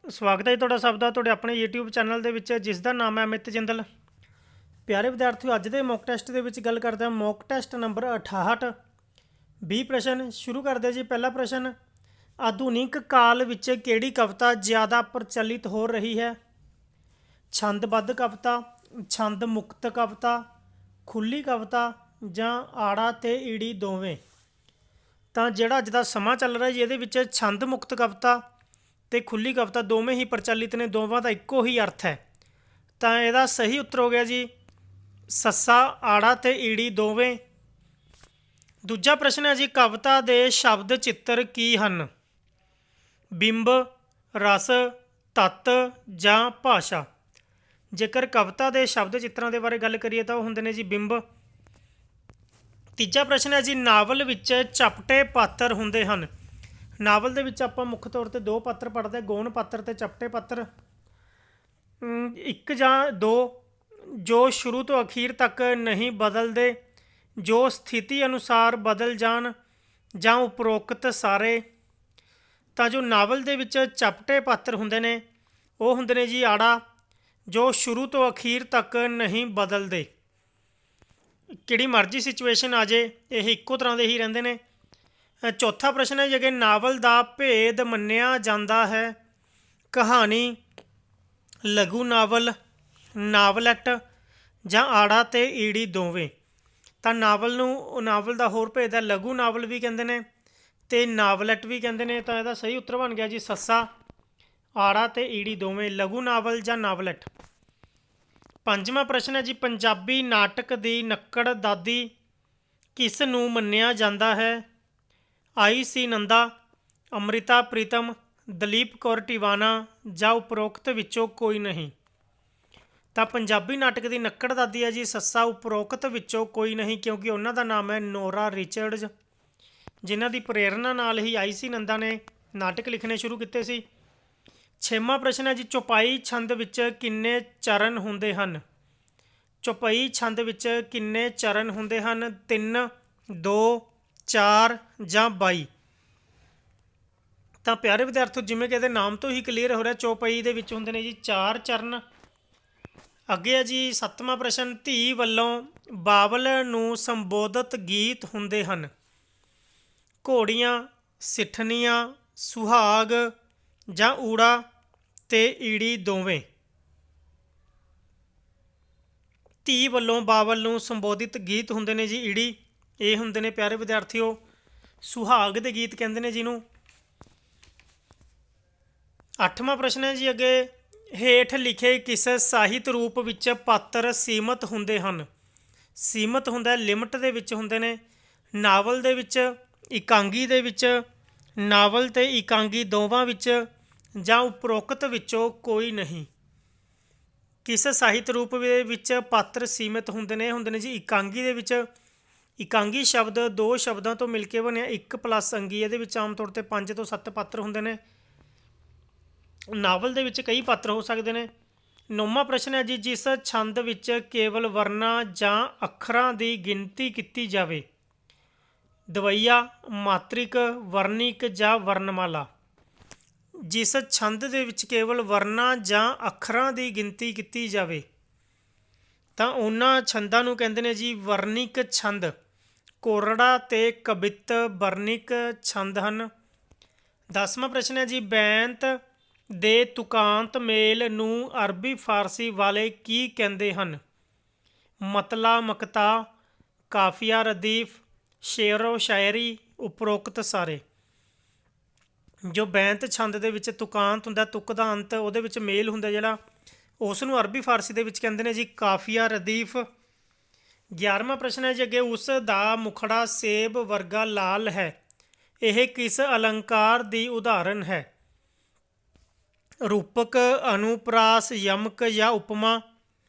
ਸਵਾਗਤ ਹੈ ਜੀ ਤੁਹਾਡਾ ਸਭ ਦਾ ਤੁਹਾਡੇ ਆਪਣੇ YouTube ਚੈਨਲ ਦੇ ਵਿੱਚ, ਜਿਸ ਦਾ ਨਾਮ ਹੈ ਅਮਿਤ ਜਿੰਦਲ। ਪਿਆਰੇ ਵਿਦਿਆਰਥੀਓ, ਅੱਜ ਦੇ ਮੌਕ ਟੈਸਟ ਦੇ ਵਿੱਚ ਗੱਲ ਕਰਦੇ ਹਾਂ ਮੌਕ ਟੈਸਟ ਨੰਬਰ 68। 20 ਪ੍ਰਸ਼ਨ ਸ਼ੁਰੂ ਕਰਦੇ ਜੀ। ਪਹਿਲਾ ਪ੍ਰਸ਼ਨ, ਆਧੁਨਿਕ ਕਾਲ ਵਿੱਚ ਕਿਹੜੀ ਕਵਿਤਾ ਜ਼ਿਆਦਾ ਪ੍ਰਚਲਿਤ ਹੋ ਰਹੀ ਹੈ? ਛੰਦਬੱਧ ਕਵਿਤਾ, ਛੰਦ ਮੁਕਤ ਕਵਿਤਾ, ਖੁੱਲੀ ਕਵਿਤਾ ਜਾਂ ਆੜਾ ਤੇ ਈੜੀ ਦੋਵੇਂ? ਤਾਂ ਜਿਹੜਾ ਅੱਜ ਦਾ ਸਮਾਂ ਚੱਲ ਰਿਹਾ ਜੀ, ਇਹਦੇ ਵਿੱਚ ਛੰਦ ਮੁਕਤ ਕਵਿਤਾ ਤੇ ਖੁੱਲੀ ਕਵਿਤਾ ਦੋਵੇਂ ਹੀ ਪ੍ਰਚਲਿਤ ਨੇ, ਦੋਵਾਂ ਦਾ ਇੱਕੋ ਹੀ ਅਰਥ ਹੈ। ਤਾਂ ਇਹਦਾ ਸਹੀ ਉੱਤਰ ਹੋ ਗਿਆ ਜੀ ਸੱਸਾ, ਆੜਾ ਤੇ ਈੜੀ ਦੋਵੇਂ। ਦੂਜਾ ਪ੍ਰਸ਼ਨ ਹੈ ਜੀ, ਕਵਿਤਾ ਦੇ ਸ਼ਬਦ ਚਿੱਤਰ ਕੀ ਹਨ? ਬਿੰਬ, ਰਸ, ਤੱਤ ਜਾਂ ਭਾਸ਼ਾ? ਜੇਕਰ ਕਵਿਤਾ ਦੇ ਸ਼ਬਦ ਚਿੱਤਰਾਂ ਦੇ ਬਾਰੇ ਗੱਲ ਕਰੀਏ ਤਾਂ ਉਹ ਹੁੰਦੇ ਨੇ ਜੀ ਬਿੰਬ। ਤੀਜਾ ਪ੍ਰਸ਼ਨ ਹੈ ਜੀ, ਨਾਵਲ ਵਿੱਚ ਚਪਟੇ ਪਾਤਰ ਹੁੰਦੇ ਹਨ। ਨਾਵਲ ਦੇ ਵਿੱਚ ਆਪਾਂ ਮੁੱਖ ਤੌਰ 'ਤੇ ਦੋ ਪਾਤਰ ਪੜ੍ਹਦੇ, ਗੌਣ ਪਾਤਰ ਅਤੇ ਚਪਟੇ ਪਾਤਰ। ਇੱਕ ਜਾਂ ਦੋ ਜੋ ਸ਼ੁਰੂ ਤੋਂ ਅਖੀਰ ਤੱਕ ਨਹੀਂ ਬਦਲਦੇ, ਜੋ ਸਥਿਤੀ ਅਨੁਸਾਰ ਬਦਲ ਜਾਣ, ਜਾਂ ਉਪਰੋਕਤ ਸਾਰੇ? ਤਾਂ ਜੋ ਨਾਵਲ ਦੇ ਵਿੱਚ ਚਪਟੇ ਪਾਤਰ ਹੁੰਦੇ ਨੇ ਉਹ ਹੁੰਦੇ ਨੇ ਜੀ ਆੜਾ, ਜੋ ਸ਼ੁਰੂ ਤੋਂ ਅਖੀਰ ਤੱਕ ਨਹੀਂ ਬਦਲਦੇ। ਕਿਹੜੀ ਮਰਜ਼ੀ ਸਿਚੁਏਸ਼ਨ ਆ ਜੇ ਇਹ ਇੱਕੋ ਤਰ੍ਹਾਂ ਦੇ ਹੀ ਰਹਿੰਦੇ ਨੇ। ਚੌਥਾ ਪ੍ਰਸ਼ਨ ਹੈ ਜੇ ਨਾਵਲ ਦਾ ਭੇਦ ਮੰਨਿਆ ਜਾਂਦਾ ਹੈ, ਕਹਾਣੀ, ਲਘੂ ਨਾਵਲ, ਨਾਵਲੈਟ ਜਾਂ ਆੜਾ ਤੇ ਈੜੀ ਦੋਵੇਂ? ਤਾਂ ਨਾਵਲ ਦਾ ਹੋਰ ਭੇਦ ਹੈ, ਲਘੂ ਨਾਵਲ ਵੀ ਕਹਿੰਦੇ ਨੇ ਤੇ ਨਾਵਲੈਟ ਵੀ ਕਹਿੰਦੇ ਨੇ। ਤਾਂ ਇਹਦਾ ਸਹੀ ਉੱਤਰ ਬਣ ਗਿਆ ਜੀ ਸੱਸਾ, ਆੜਾ ਤੇ ਈੜੀ ਦੋਵੇਂ, ਲਘੂ ਨਾਵਲ ਜਾਂ ਨਾਵਲੈਟ। ਪੰਜਵਾਂ ਪ੍ਰਸ਼ਨ ਹੈ ਜੀ, ਪੰਜਾਬੀ ਨਾਟਕ ਦੀ ਨੱਕੜ ਦਾਦੀ ਕਿਸ ਨੂੰ ਮੰਨਿਆ ਜਾਂਦਾ ਹੈ? I.C. ਨੰਦਾ, ਅੰਮ੍ਰਿਤਾ ਪ੍ਰੀਤਮ, ਦਲੀਪ ਕੌਰ ਟਿਵਾਣਾ ਜਾਂ ਉਪਰੋਕਤ ਵਿੱਚੋਂ ਕੋਈ ਨਹੀਂ? ਤਾਂ ਪੰਜਾਬੀ ਨਾਟਕ ਦੀ ਨੱਕੜ ਦਾਦੀ ਹੈ ਜੀ ਸੱਸਾ, ਉਪਰੋਕਤ ਵਿੱਚੋਂ ਕੋਈ ਨਹੀਂ, ਕਿਉਂਕਿ ਉਹਨਾਂ ਦਾ ਨਾਮ ਹੈ ਨੋਰਾ ਰਿਚਰਡਜ਼, ਜਿਨ੍ਹਾਂ ਦੀ ਪ੍ਰੇਰਨਾ ਨਾਲ ਹੀ I.C. ਨੰਦਾ ਨੇ ਨਾਟਕ ਲਿਖਣੇ ਸ਼ੁਰੂ ਕੀਤੇ ਸੀ। ਛੇਵਾਂ ਪ੍ਰਸ਼ਨ ਹੈ ਜੀ, ਚੌਪਾਈ ਛੰਦ ਵਿੱਚ ਕਿੰਨੇ ਚਰਨ ਹੁੰਦੇ ਹਨ? ਚੌਪਾਈ ਛੰਦ ਵਿੱਚ ਕਿੰਨੇ ਚਰਨ ਹੁੰਦੇ ਹਨ? 3, 2, 4 ਜਾਂ 22? ਤਾਂ ਪਿਆਰੇ ਵਿਦਿਆਰਥੀਓ, ਜਿਵੇਂ ਕਿ ਇਹਦੇ ਨਾਮ ਤੋਂ ਹੀ ਕਲੀਅਰ ਹੋ ਰਿਹਾ, ਚੌਪਈ ਦੇ ਵਿੱਚ ਹੁੰਦੇ ਨੇ ਜੀ 4 ਚਰਨ। ਅੱਗੇ ਹੈ ਜੀ 7ਵਾਂ ਪ੍ਰਸ਼ਨ, ਧੀ ਵੱਲੋਂ ਬਾਬਲ ਨੂੰ ਸੰਬੋਧਿਤ ਗੀਤ ਹੁੰਦੇ ਹਨ? ਘੋੜੀਆਂ, ਸਿੱਠਣੀਆਂ, ਸੁਹਾਗ ਜਾਂ ਊੜਾ ਤੇ ਈੜੀ ਦੋਵੇਂ? ਧੀ ਵੱਲੋਂ ਬਾਬਲ ਨੂੰ ਸੰਬੋਧਿਤ ਗੀਤ ਹੁੰਦੇ ਨੇ ਜੀ ਈੜੀ। ਇਹ ਹੁੰਦੇ ਨੇ ਪਿਆਰੇ ਵਿਦਿਆਰਥੀਓ ਸੁਹਾਗ ਦੇ ਗੀਤ ਕਹਿੰਦੇ ਨੇ ਜਿਹਨੂੰ। 8ਵਾਂ ਪ੍ਰਸ਼ਨ ਹੈ ਜੀ ਅੱਗੇ, ਹੇਠ ਲਿਖੇ ਕਿਸ ਸਾਹਿਤ ਰੂਪ ਵਿੱਚ ਪਾਤਰ ਸੀਮਤ ਹੁੰਦੇ ਹਨ? ਸੀਮਤ ਹੁੰਦਾ, ਲਿਮਟ ਦੇ ਵਿੱਚ ਹੁੰਦੇ ਨੇ। ਨਾਵਲ ਦੇ ਵਿੱਚ, ਇਕਾਂਗੀ ਦੇ ਵਿੱਚ, ਨਾਵਲ ਤੇ ਇਕਾਂਗੀ ਦੋਵਾਂ ਵਿੱਚ ਜਾਂ ਉਪਰੋਕਤ ਵਿੱਚੋਂ ਕੋਈ ਨਹੀਂ? ਕਿਸ ਸਾਹਿਤ ਰੂਪ ਦੇ ਵਿੱਚ ਪਾਤਰ ਸੀਮਿਤ ਹੁੰਦੇ ਨੇ? ਹੁੰਦੇ ਨੇ ਜੀ ਇਕਾਂਗੀ ਦੇ ਵਿੱਚ। ਇਕਾਂਗੀ ਸ਼ਬਦ ਦੋ ਸ਼ਬਦਾਂ ਤੋਂ ਮਿਲ ਕੇ ਬਣਿਆ, ਇੱਕ ਪਲੱਸ ਅੰਗੀ, ਇਹਦੇ ਵਿੱਚ ਆਮ ਤੌਰ 'ਤੇ 5 ਤੋਂ 7 ਪਾਤਰ ਹੁੰਦੇ ਨੇ। ਨਾਵਲ ਦੇ ਵਿੱਚ ਕਈ ਪਾਤਰ ਹੋ ਸਕਦੇ ਨੇ। 9ਵਾਂ ਪ੍ਰਸ਼ਨ ਹੈ ਜੀ, ਜਿਸ ਛੰਦ ਵਿੱਚ ਕੇਵਲ ਵਰਨਾਂ ਜਾਂ ਅੱਖਰਾਂ ਦੀ ਗਿਣਤੀ ਕੀਤੀ ਜਾਵੇ? ਦਵਈਆ, ਮਾਤ੍ਰਿਕ, ਵਰਨਿਕ ਜਾਂ ਵਰਨਮਾਲਾ? ਜਿਸ ਛੰਦ ਦੇ ਵਿੱਚ ਕੇਵਲ ਵਰਨਾਂ ਜਾਂ ਅੱਖਰਾਂ ਦੀ ਗਿਣਤੀ ਕੀਤੀ ਜਾਵੇ ਤਾਂ ਉਹਨਾਂ ਛੰਦਾਂ ਨੂੰ ਕਹਿੰਦੇ ਨੇ ਜੀ ਵਰਨਿਕ ਛੰਦ। ਕੋਰੜਾ ਤੇ ਕਵਿਤ ਵਰਨਿਕ ਛੰਦ ਹਨ। 10ਵਾਂ ਪ੍ਰਸ਼ਨ ਹੈ ਜੀ, ਬੈਂਤ ਦੇ ਤੁਕਾਂਤ ਮੇਲ ਨੂੰ ਅਰਬੀ ਫਾਰਸੀ ਵਾਲੇ ਕੀ ਕਹਿੰਦੇ ਹਨ? ਮਤਲਾ, ਮਕਤਾ, ਕਾਫੀਆ, ਰਦੀਫ, ਸ਼ੇਰੋ ਸ਼ਾਇਰੀ, ਉਪਰੋਕਤ ਸਾਰੇ? ਜੋ ਬੈਂਤ ਛੰਦ ਦੇ ਵਿੱਚ ਤੁਕਾਂਤ ਹੁੰਦਾ, ਤੁਕ ਦਾ ਅੰਤ, ਉਹਦੇ ਵਿੱਚ ਮੇਲ ਹੁੰਦਾ ਜਿਹੜਾ, ਉਸ ਨੂੰ ਅਰਬੀ ਫਾਰਸੀ ਦੇ ਵਿੱਚ ਕਹਿੰਦੇ ਨੇ ਜੀ ਕਾਫੀਆ, ਰਦੀਫ। 11ਵਾਂ ਪ੍ਰਸ਼ਨ ਹੈ ਜੀ ਅੱਗੇ, ਉਸ ਦਾ ਮੁਖੜਾ ਸੇਬ ਵਰਗਾ ਲਾਲ ਹੈ, ਇਹ ਕਿਸ ਅਲੰਕਾਰ ਦੀ ਉਦਾਹਰਨ ਹੈ? ਰੂਪਕ, ਅਨੁਪਰਾਸ, ਯਮਕ ਜਾਂ ਉਪਮਾ?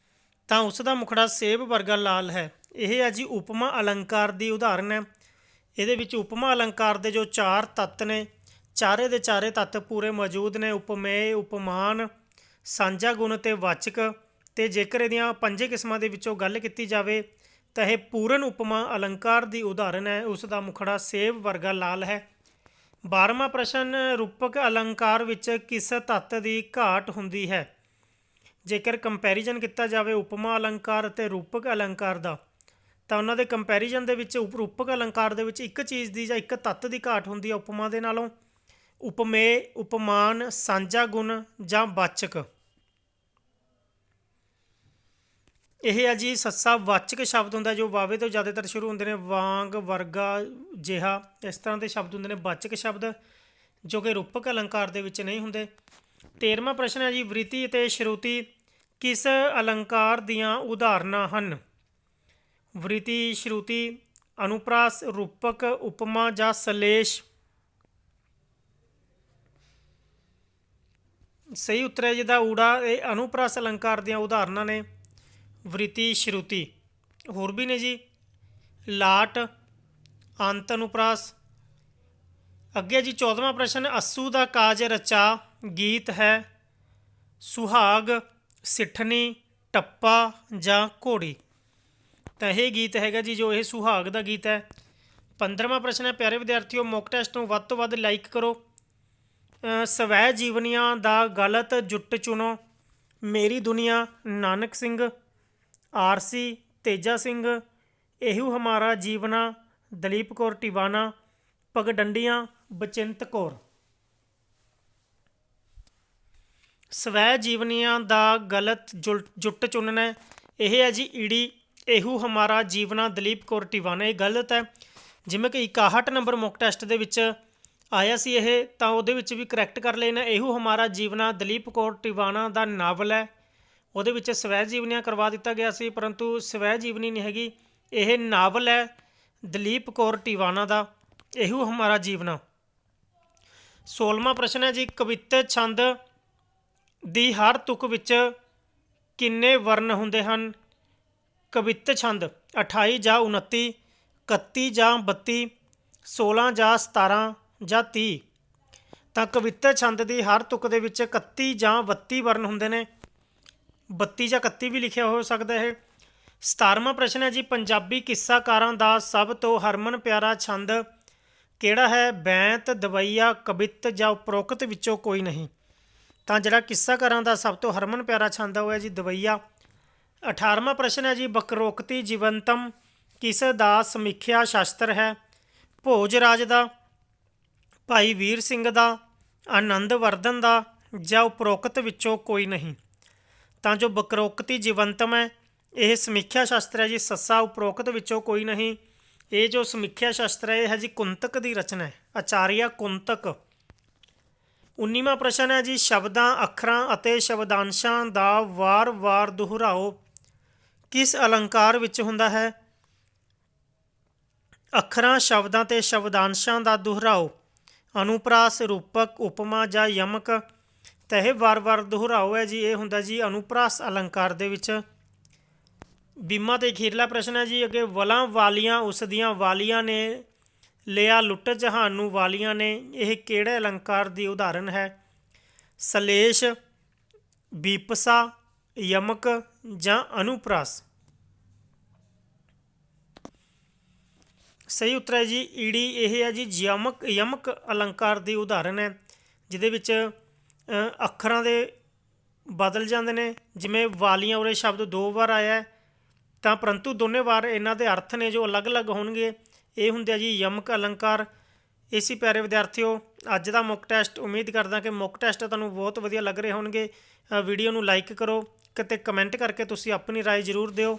ਤਾਂ ਉਸ ਦਾ ਮੁਖੜਾ ਸੇਬ ਵਰਗਾ ਲਾਲ ਹੈ, ਇਹ ਹੈ ਜੀ ਉਪਮਾ ਅਲੰਕਾਰ ਦੀ ਉਦਾਹਰਨ ਹੈ। ਇਹਦੇ ਵਿੱਚ ਉਪਮਾ ਅਲੰਕਾਰ ਦੇ ਜੋ 4 ਤੱਤ ਨੇ, ਚਾਰੇ ਦੇ ਚਾਰੇ ਤੱਤ ਪੂਰੇ ਮੌਜੂਦ ਨੇ। ਉਪਮੇय, ਉਪਮਾਨ, ਸਾਂਝਾ ਗੁਣ ਤੇ ਵਾਚਕ। ਤੇ ਜੇਕਰ ਇਹਦੀਆਂ 5 ਕਿਸਮਾਂ ਦੇ ਵਿੱਚੋਂ ਗੱਲ ਕੀਤੀ ਜਾਵੇ ਤਾਂ ਇਹ ਪੂਰਨ ਉਪਮਾ ਅਲੰਕਾਰ ਦੀ ਉਦਾਹਰਨ ਹੈ। ਉਸ ਦਾ ਮੁਖੜਾ ਸੇਬ ਵਰਗਾ ਲਾਲ ਹੈ। 12ਵਾਂ ਪ੍ਰਸ਼ਨ, ਰੂਪਕ ਅਲੰਕਾਰ ਵਿੱਚ ਕਿਸ ਤੱਤ ਦੀ ਘਾਟ ਹੁੰਦੀ ਹੈ? ਜੇਕਰ ਕੰਪੈਰੀਜ਼ਨ ਕੀਤਾ ਜਾਵੇ ਉਪਮਾ ਅਲੰਕਾਰ ਅਤੇ ਰੂਪਕ ਅਲੰਕਾਰ ਦਾ, ਤਾਂ ਉਹਨਾਂ ਦੇ ਕੰਪੈਰੀਜ਼ਨ ਦੇ ਵਿੱਚ ਰੂਪਕ ਅਲੰਕਾਰ ਦੇ ਵਿੱਚ ਇੱਕ ਚੀਜ਼ ਦੀ ਜਾਂ ਇੱਕ ਤੱਤ ਦੀ ਘਾਟ ਹੁੰਦੀ ਹੈ ਉਪਮਾ ਦੇ ਨਾਲੋਂ। ਉਪਮੇय, ਉਪਮਾਨ, ਸਾਂਝਾ ਗੁਣ ਜਾਂ ਵਾਚਕ। ਇਹ ਹੈ ਜੀ ਸੱਸਾ ਵਾਚਕ ਸ਼ਬਦ ਹੁੰਦਾ ਜੋ ਵਾਵੇ ਤੋਂ ਜ਼ਿਆਦਾਤਰ ਸ਼ੁਰੂ ਹੁੰਦੇ ਨੇ, ਵਾਂਗ, ਵਰਗਾ, ਜਿਹਾ, ਇਸ ਤਰ੍ਹਾਂ ਦੇ ਸ਼ਬਦ ਹੁੰਦੇ ਨੇ ਵਾਚਕ ਸ਼ਬਦ, ਜੋ ਕਿ ਰੂਪਕ ਅਲੰਕਾਰ ਦੇ ਵਿੱਚ ਨਹੀਂ ਹੁੰਦੇ। 13ਵਾਂ ਪ੍ਰਸ਼ਨ ਹੈ ਜੀ, ਵ੍ਰਿਤੀ ਅਤੇ ਸ਼ਰੂਤੀ ਕਿਸ ਅਲੰਕਾਰ ਦੀਆਂ ਉਦਾਹਰਨਾਂ ਹਨ? ਵ੍ਰਿਤੀ, ਸ਼ਰੂਤੀ, ਅਨੁਪ੍ਰਾਸ, ਰੂਪਕ, ਉਪਮਾ ਜਾਂ ਸਲੇਸ਼। ਸਹੀ ਉੱਤਰ ਹੈ ਜਿਹਦਾ ਊੜਾ। ਇਹ ਅਨੁਪ੍ਰਾਸ ਅਲੰਕਾਰ ਦੀਆਂ ਉਦਾਹਰਨਾਂ ਨੇ ਵ੍ਰਿਤੀ, ਸ਼ਰੂਤੀ। ਹੋਰ ਵੀ ਨੇ ਜੀ, ਲਾਟ, ਅੰਤ ਅਨੁਪ੍ਰਾਸ। ਅੱਗੇ ਜੀ 14ਵਾਂ ਪ੍ਰਸ਼ਨ, ਅੱਸੂ ਦਾ ਕਾਜ ਰਚਾ ਗੀਤ ਹੈ? ਸੁਹਾਗ, ਸਿੱਠਣੀ, ਟੱਪਾ ਜਾਂ ਘੋੜੀ। ਤਾਂ ਇਹ ਗੀਤ ਹੈਗਾ ਜੀ ਜੋ ਇਹ ਸੁਹਾਗ ਦਾ ਗੀਤ ਹੈ। 15ਵਾਂ ਪ੍ਰਸ਼ਨ ਹੈ, ਪਿਆਰੇ ਵਿਦਿਆਰਥੀਓ ਮੌਕ ਟੈਸਟ ਨੂੰ ਵੱਧ ਤੋਂ ਵੱਧ ਲਾਈਕ ਕਰੋ। ਸਵੈ ਜੀਵਨੀਆਂ ਦਾ ਗਲਤ ਜੁੱਟ ਚੁਣੋ। ਮੇਰੀ ਦੁਨੀਆ, ਨਾਨਕ ਸਿੰਘ, ਆਰਸੀ, ਤੇਜਾ ਸਿੰਘ, ਇਹੂ ਹਮਾਰਾ ਜੀਵਨਾ, ਦਲੀਪ ਕੌਰ ਟਿਵਾਣਾ, ਪਗਡੰਡੀਆਂ, ਬਚਿੰਤ ਕੌਰ। ਸਵੈ ਜੀਵਨੀਆਂ ਦਾ ਗਲਤ ਜੁੱਟ ਚੁਣਨਾ, ਇਹ ਹੈ ਜੀ ਈੜੀ, ਇਹੂ ਹਮਾਰਾ ਜੀਵਨਾ, ਦਲੀਪ ਕੌਰ ਟਿਵਾਣਾ। ਇਹ ਗਲਤ ਹੈ। ਜਿਵੇਂ ਕਿ 61 ਨੰਬਰ ਮੌਕ ਟੈਸਟ ਦੇ ਵਿੱਚ ਆਇਆ ਸੀ ਇਹ, ਤਾਂ ਉਹਦੇ ਵਿੱਚ ਵੀ ਕਰੈਕਟ ਕਰ ਲੈਣਾ। ਇਹੂ ਹਮਾਰਾ ਜੀਵਨਾ ਦਲੀਪ ਕੌਰ ਟਿਵਾਣਾ ਦਾ ਨਾਵਲ ਹੈ, ਉਹਦੇ ਵਿੱਚ ਸਵੈ ਜੀਵਨੀਆਂ ਕਰਵਾ ਦਿੱਤਾ ਗਿਆ ਸੀ, ਪਰੰਤੂ ਸਵੈ ਜੀਵਨੀ ਨਹੀਂ ਹੈਗੀ, ਇਹ ਨਾਵਲ ਹੈ ਦਲੀਪ ਕੌਰ ਟਿਵਾਣਾ ਦਾ, ਇਹੂ ਹਮਾਰਾ ਜੀਵਨਾ। 16ਵਾਂ ਪ੍ਰਸ਼ਨ ਹੈ ਜੀ, ਕਵਿਤੇ ਛੰਦ ਦੀ ਹਰ ਤੁਕ ਵਿੱਚ ਕਿੰਨੇ ਵਰਨ ਹੁੰਦੇ ਹਨ? ਕਵਿਤ ਛੰਦ 28 ਜਾਂ 29, 31 ਜਾਂ 32, 16 ਜਾਂ 17 ਜਾਂ 30। ਤਾਂ ਕਵਿਤਾ ਛੰਦ ਦੀ ਹਰ ਤੁਕ ਦੇ ਵਿੱਚ 31 ਜਾਂ 32 ਵਰਨ ਹੁੰਦੇ ਨੇ। 32 ਜਾਂ 31 ਵੀ ਲਿਖਿਆ ਹੋ ਸਕਦਾ ਹੈ। 17ਵਾਂ ਪ੍ਰਸ਼ਨ ਹੈ ਜੀ, ਪੰਜਾਬੀ ਕਿੱਸਾਕਾਰਾਂ ਦਾ ਸਭ ਤੋਂ ਹਰਮਨ ਪਿਆਰਾ ਛੰਦ ਕਿਹੜਾ ਹੈ? ਬੈਂਤ, ਦਵਈਆ, ਕਵਿਤ ਜਾਂ ਉਪਰੋਕਤ ਵਿੱਚੋਂ ਕੋਈ ਨਹੀਂ। ਤਾਂ ਜਿਹੜਾ ਕਿੱਸਾਕਾਰਾਂ ਦਾ ਸਭ ਤੋਂ ਹਰਮਨ ਪਿਆਰਾ ਛੰਦ ਹੈ ਉਹ ਹੈ ਜੀ ਦਵਈਆ। 18ਵਾਂ ਪ੍ਰਸ਼ਨ ਹੈ ਜੀ, ਬਕਰੋਕਤੀ ਜੀਵੰਤਮ ਕਿਸ ਦਾ ਸਮੀਖਿਆ ਸ਼ਾਸਤਰ ਹੈ? ਭੋਜ ਰਾਜ ਦਾ, ਭਾਈ ਵੀਰ ਸਿੰਘ ਦਾ, ਆਨੰਦ ਵਰਧਨ ਦਾ ਜਾਂ ਉਪਰੋਕਤ ਵਿੱਚੋਂ ਕੋਈ ਨਹੀਂ। ਤਾਂ ਜੋ ਬਕਰੋਕਤੀ ਜੀਵੰਤਮ ਹੈ ਇਹ ਸਮੀਖਿਆ ਸ਼ਾਸਤਰ ਹੈ ਜੀ ਸੱਸਾ, ਉਪਰੋਕਤ ਵਿੱਚੋਂ ਕੋਈ ਨਹੀਂ। ਇਹ ਜੋ ਸਮੀਖਿਆ ਸ਼ਾਸਤਰ ਹੈ ਇਹ ਹੈ ਜੀ ਕੁੰਤਕ ਦੀ ਰਚਨਾ ਹੈ, ਆਚਾਰੀਆ ਕੁੰਤਕ। 19ਵਾਂ ਪ੍ਰਸ਼ਨ ਹੈ ਜੀ, ਸ਼ਬਦਾਂ, ਅੱਖਰਾਂ ਅਤੇ ਸ਼ਬਦਾਂਸ਼ਾਂ ਦਾ ਵਾਰ-ਵਾਰ ਦੁਹਰਾਓ ਕਿਸ ਅਲੰਕਾਰ ਵਿੱਚ ਹੁੰਦਾ ਹੈ? ਅੱਖਰਾਂ, ਸ਼ਬਦਾਂ ਅਤੇ ਸ਼ਬਦਾਂਸ਼ਾਂ ਦਾ ਦੁਹਰਾਓ ਅਨੁਪ੍ਰਾਸ, ਰੂਪਕ, ਉਪਮਾ ਜਾਂ ਯਮਕ। ਤਾਂ ਇਹ ਵਾਰ-ਵਾਰ ਦੁਹਰਾਓ ਹੈ ਜੀ, ਇਹ ਹੁੰਦਾ ਜੀ ਅਨੁਪ੍ਰਾਸ ਅਲੰਕਾਰ ਦੇ ਵਿੱਚ। 20ਵਾਂ ਤੇ ਅਖੀਰਲਾ ਪ੍ਰਸ਼ਨ ਹੈ ਜੀ, ਅੱਗੇ ਵਲਾਂ ਵਾਲੀਆਂ ਉਸ ਦੀਆਂ ਵਾਲੀਆਂ ਨੇ ਲਿਆ ਲੁੱਟ ਜਹਾਨ ਨੂੰ ਵਾਲੀਆਂ ਨੇ, ਇਹ ਕਿਹੜੇ ਅਲੰਕਾਰ ਦੀ ਉਦਾਹਰਨ ਹੈ? ਸਲੇਸ਼, ਬੀਪਸਾ, ਯਮਕ ਜਾਂ ਅਨੁਪ੍ਰਾਸ। ਸਹੀ ਉੱਤਰ ਹੈ ਜੀ ਈੜੀ। ਇਹ ਹੈ ਜੀ ਯਮਕ ਅਲੰਕਾਰ ਦੀ ਉਦਾਹਰਨ ਹੈ, ਜਿਹਦੇ ਵਿੱਚ ਅੱਖਰਾਂ ਦੇ ਬਦਲ ਜਾਂਦੇ ਨੇ। ਜਿਵੇਂ ਵਾਲੀਆਂ ਉਰੇ ਸ਼ਬਦ 2 ਵਾਰ ਆਇਆ ਤਾਂ ਪਰੰਤੂ ਦੋਨੇ ਵਾਰ ਇਹਨਾਂ ਦੇ ਅਰਥ ਨੇ ਜੋ ਅਲੱਗ-ਅਲੱਗ ਹੋਣਗੇ, ਇਹ ਹੁੰਦੇ ਆ ਜੀ ਯਮਕ ਅਲੰਕਾਰ। ਇਸੀ ਪਿਆਰੇ ਵਿਦਿਆਰਥੀਓ, ਅੱਜ ਦਾ ਮੌਕ ਟੈਸਟ ਉਮੀਦ ਕਰਦਾ ਕਿ ਮੌਕ ਟੈਸਟ ਤੁਹਾਨੂੰ ਬਹੁਤ ਵਧੀਆ ਲੱਗ ਰਹੇ ਹੋਣਗੇ। ਵੀਡੀਓ ਨੂੰ ਲਾਈਕ ਕਰੋ ਅਤੇ ਕਮੈਂਟ ਕਰਕੇ ਤੁਸੀਂ ਆਪਣੀ ਰਾਏ ਜ਼ਰੂਰ ਦਿਓ।